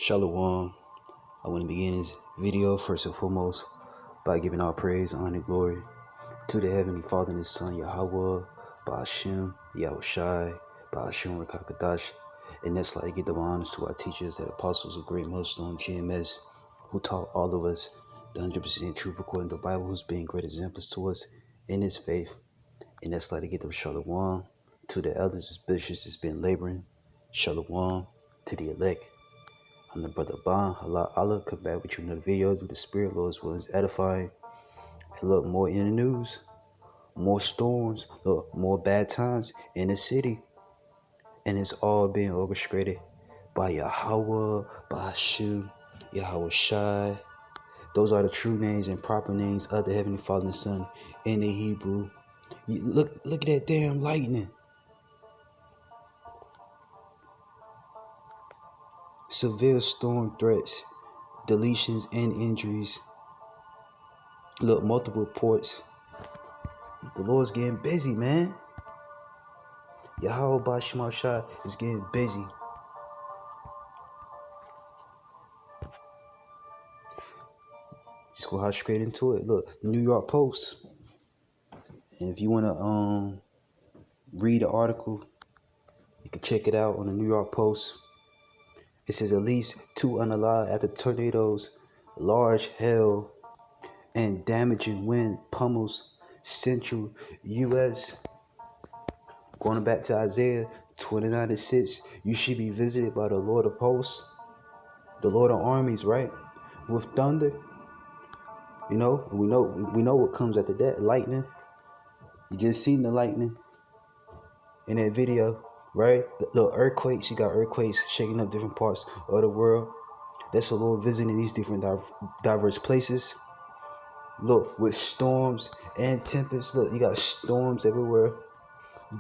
Shalom. I want to begin this video first and foremost by giving all praise, honor, and glory to the Heavenly Father and His Son, Yahweh, Ba'ashem, Yahushai, Ba'ashem, Rakakadash. And that's like give the honors to our teachers, the apostles of Great Millstone, GMS, who taught all of us the 100% truth according to the Bible, who's been great examples to us in His faith. And that's like to give them shalom to the elders, bishops that's been laboring, shalom to the elect. I'm the brother Ban. Allah come back with you another video through the Spirit, Lord, as well as edifying. And look, more in the news, more storms, look, more bad times in the city. And it's all being orchestrated by Yahweh, Ba'ashem, Yahushai. Those are the true names and proper names of the Heavenly Father and Son in the Hebrew. Look at that damn lightning. Severe storm threats, deletions, and injuries. Look, multiple reports. The Lord's getting busy, man. Yahweh Ba'ashem Shah is getting busy. Just go hop straight into it. Look, the New York Post. And if you want to read the article, you can check it out on the New York Post. It says at least 2 unalive after tornadoes, large hail, and damaging wind pummels central U.S. Going back to Isaiah 29:6, you should be visited by the Lord of hosts, the Lord of armies, right? With thunder. You know, we know what comes after that, lightning. You just seen the lightning in that video, right? The little earthquakes, you got earthquakes shaking up different parts of the world. That's the Lord visiting these different diverse places. Look, with storms and tempests. Look, you got storms everywhere.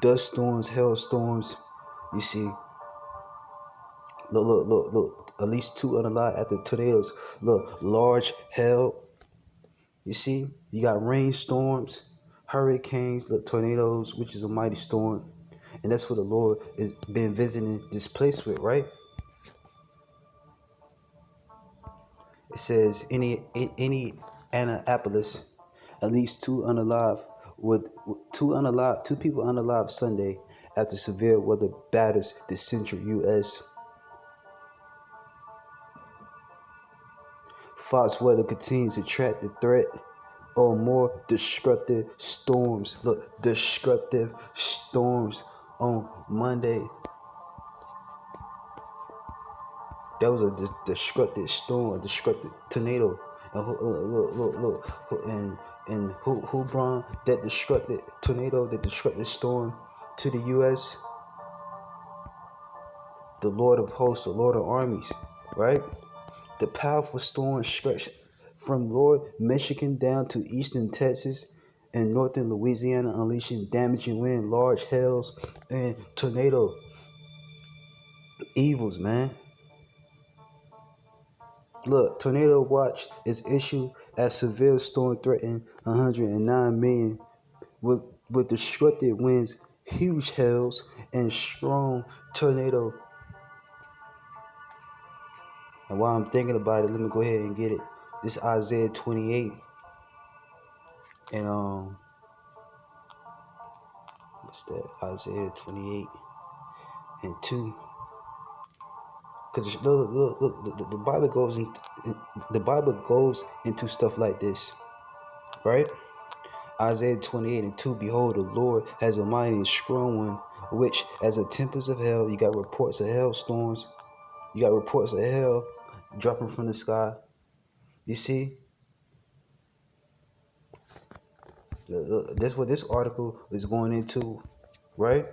Dust storms, hailstorms. You see. Look. At least 2 unalive after tornadoes. Look, large hail. You see, you got rainstorms, hurricanes, look, tornadoes, which is a mighty storm. And that's what the Lord has been visiting this place with, right? It says any Annapolis, at least 2 unalive, with 2 people unalive Sunday after severe weather batters the central U.S. Fox weather continues to track the threat of more destructive storms. Look, destructive storms on Monday. That was a destructive storm, a destructive tornado. And who brought that destructive tornado, the destructive storm to the U.S.? The Lord of hosts, the Lord of armies, right? The powerful storm stretched from Lord Michigan down to eastern Texas and northern Louisiana, unleashing damaging wind, large hails, and tornado evils, man. Look, tornado watch is issued as severe storm threatening 109 million with destructive winds, huge hails, and strong tornado. And while I'm thinking about it, let me go ahead and get it. This is Isaiah 28. And what's that? Isaiah 28 and 2. Because look, the Bible goes into stuff like this, right? Isaiah 28 and 2. Behold, the Lord has a mighty and strong one, which as a tempest of hell. You got reports of hailstorms. You got reports of hell dropping from the sky. You see? That's what this article is going into, right?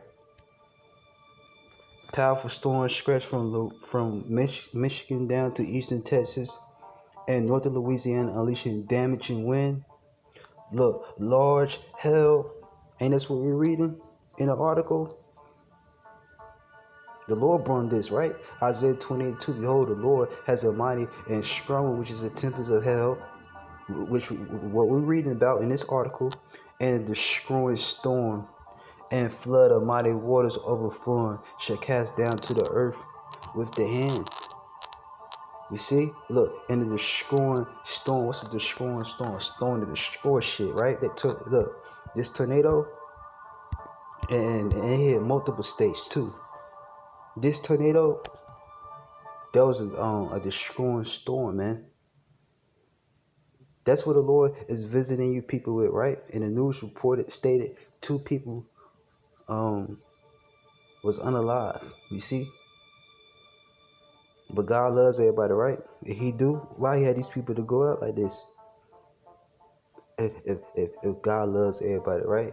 Powerful storms stretch from Michigan down to eastern Texas and northern Louisiana, unleashing damaging wind. Look, large hail. Ain't that's what we're reading in the article? The Lord brought this, right? Isaiah 28:2. Behold, the Lord has a mighty and strong, which is a tempest of hell, which what we're reading about in this article, and destroying storm and flood of mighty waters overflowing shall cast down to the earth with the hand. You see? Look, in the destroying storm. What's the destroying storm? A storm to destroy shit, right? Look, this tornado, and it hit multiple states too. This tornado, that was a destroying storm, man. That's what the Lord is visiting you people with, right? In the news reported stated 2 people was unalive. You see? But God loves everybody, right? If He do, why He had these people to go out like this? If God loves everybody, right?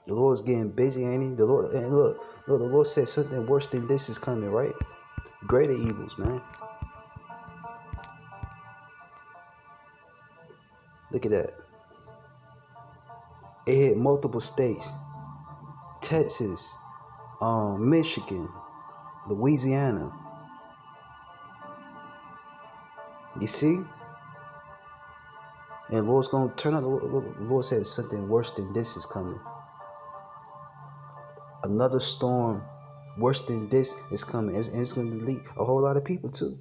The Lord's getting busy, ain't He? The Lord, and look, the Lord said something worse than this is coming, right? Greater evils, man. Look at that. It hit multiple states: Texas, Michigan, Louisiana. You see? And the Lord's gonna turn out. The Lord said something worse than this is coming. Another storm worse than this is coming, and it's going to delete a whole lot of people too.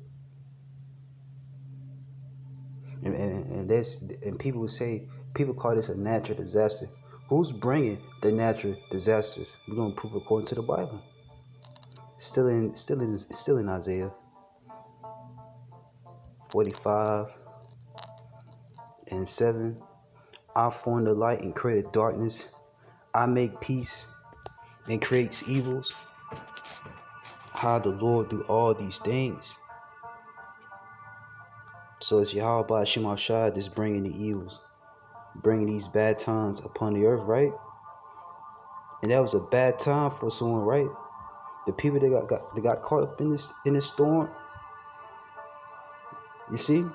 And people would say, people call this a natural disaster. Who's bringing the natural disasters? We're gonna prove according to the Bible. Still in Isaiah 45:7. I form the light and create darkness. I make peace and creates evils. How the Lord do all these things? So it's Yahweh Shema Shai that's bringing the evils, bringing these bad times upon the earth, right? And that was a bad time for someone, right? The people that got caught up in this storm. You see?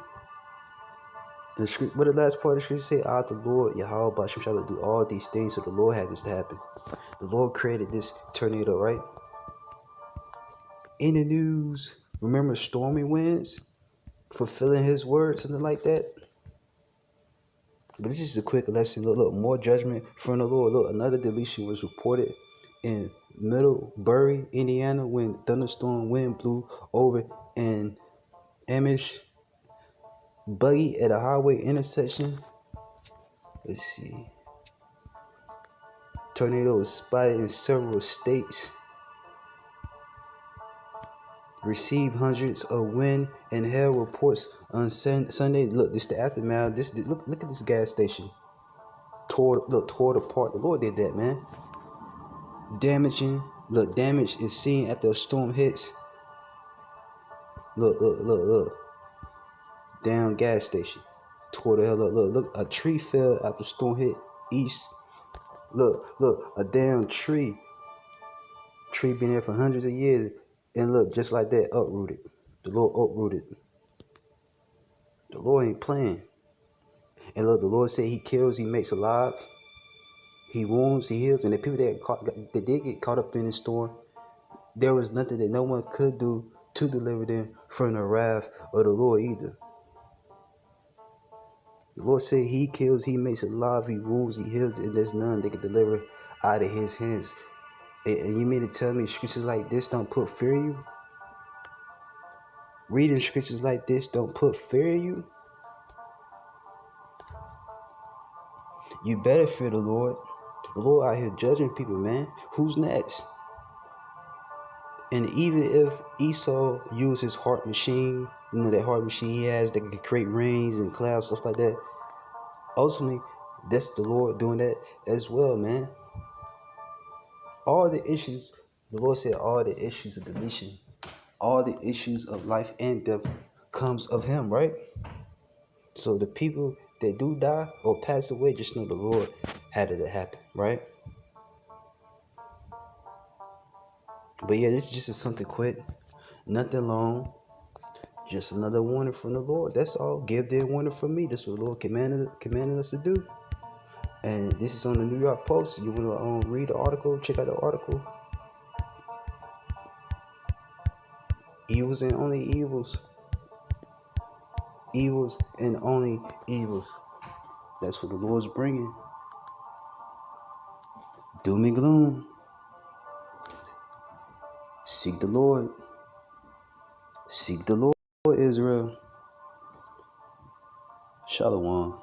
What the last part of the scripture say? The Lord Yahweh shall do all these things. So the Lord had this to happen. The Lord created this tornado, right? In the news, remember stormy winds, fulfilling His word, something like that. But this is a quick lesson. Look, more judgment from the Lord. Look, another deletion was reported in Middlebury, Indiana, when thunderstorm wind blew over an Amish buggy at a highway intersection. Let's see. Tornado was spotted in several states. Received hundreds of wind and hail reports on Sunday. Look, this the aftermath. Look at this gas station. Tore apart. The Lord did that, man. Damage is seen after a storm hits. Look. Down gas station. Tore the hell up. Look. A tree fell after storm hit east. Look. A damn tree. Tree been there for hundreds of years. And look, just like that, uprooted. The Lord uprooted. The Lord ain't playing. And look, the Lord said He kills, He makes alive. He wounds, He heals. And the people that did get caught up in the storm, there was nothing that no one could do to deliver them from the wrath of the Lord either. The Lord said He kills, He makes alive, He wounds, He heals, and there's none that can deliver out of His hands. And you mean to tell me scriptures like this don't put fear in you? Reading scriptures like this don't put fear in you? You better fear the Lord. The Lord out here judging people, man. Who's next? And even if Esau used his heart machine, that heart machine he has that can create rains and clouds, stuff like that, ultimately, that's the Lord doing that as well, man. All the issues, the Lord said all the issues of deletion, all the issues of life and death comes of Him, right? So the people that do die or pass away, just know the Lord had it to happen, right? But yeah, this just is something quick, nothing long, just another warning from the Lord. That's all. Give their warning from me. That's what the Lord commanded us to do. And this is on the New York Post. You want to read the article? Check out the article. Evils and only evils. Evils and only evils. That's what the Lord's bringing. Doom and gloom. Seek the Lord. Seek the Lord, Israel. Shalom.